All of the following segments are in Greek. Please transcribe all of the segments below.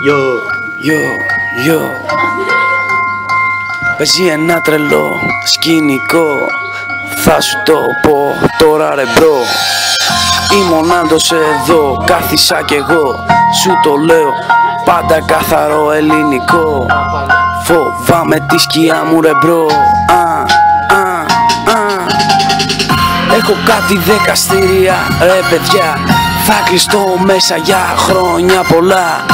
Yo. Παίζει ένα τρελό σκηνικό. Θα σου το πω τώρα ρε μπρο. Ήμουν άντος εδώ, κάθισα κι εγώ. Σου το λέω πάντα καθαρό ελληνικό. Φοβάμαι τη σκιά μου ρε μπρο. Έχω κάτι δικαστήρια ρε παιδιά. Θα κλειστώ μέσα για χρόνια πολλά.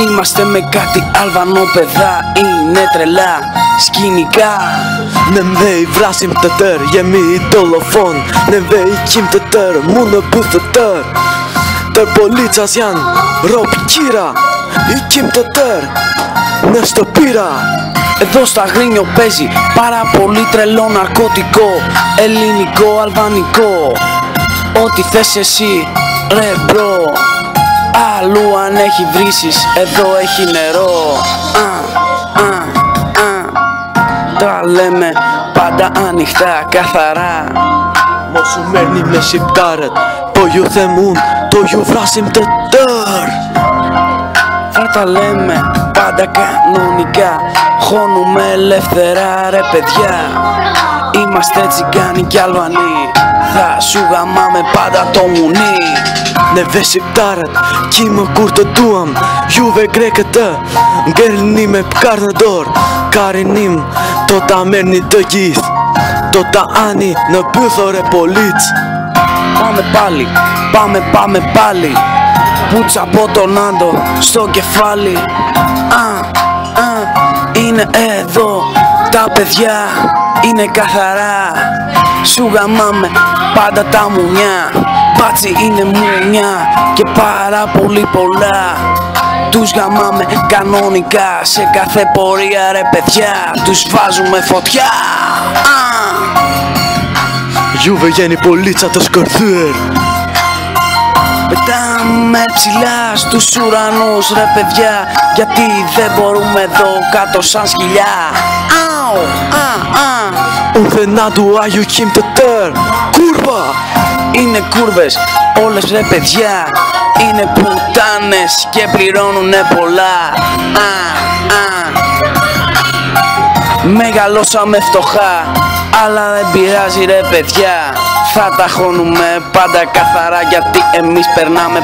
Είμαστε με κάτι Αλβανό παιδά. Είναι τρελά σκηνικά. Nemoj vrasim të tërë, jemi i dolofon. Neve i qim të tërë, mu në buth të tërë. Tërë policas janë rob qira. I qim të tërë në shtëpira. Εδώ στα Αγρίνιο παίζει πάρα πολύ τρελό ναρκωτικό. Ελληνικό, αλβανικό. Ό,τι θες εσύ ρε μπρο. Αλλού αν έχει βρύσεις, εδώ έχει νερό. Τα λέμε πάντα ανοιχτά, καθαρά. Mos u merrni me shqiptarët, po ju them unë, to ju vrasim të tërë. Θα τα λέμε πάντα κανονικά. Χώνουμε ελεύθερα ρε παιδιά. Είμαστε τσιγκάνοι κι Αλβανοί. Θα σου γαμάμε πάντα το μουνί. Neve shqiptarët, qimë kur të duam. Juve grekët të ngelni me pkar në dorë. Karinim, do ta merrni të gjithë. Do ta ani në bythore polic. Πάμε πάλι. Πουτσα από τον Άντο στο κεφάλι. Είναι εδώ τα παιδιά. Είναι καθαρά. Σου γαμάμε πάντα τα μουνιά. Μπάτσι είναι μουνιά και πάρα πολύ πολλά. Τους γαμάμε κανονικά σε κάθε πορεία ρε παιδιά. Τους βάζουμε φωτιά. Juve jeni polica të shkërthyer. Πετάμε ψηλά στους ουρανούς ρε παιδιά. Γιατί δεν μπορούμε εδώ κάτω σαν σκυλιά. Unë dhe na dua ju qim të tërë. Kurva! Είναι κούρβες όλες ρε παιδιά. Είναι πουτάνες και πληρώνουνε πολλά. Μεγαλώσαμε φτωχά, αλλά δεν πειράζει ρε παιδιά. Θα τα χώνουμε πάντα καθαρά, γιατί εμείς περνάμε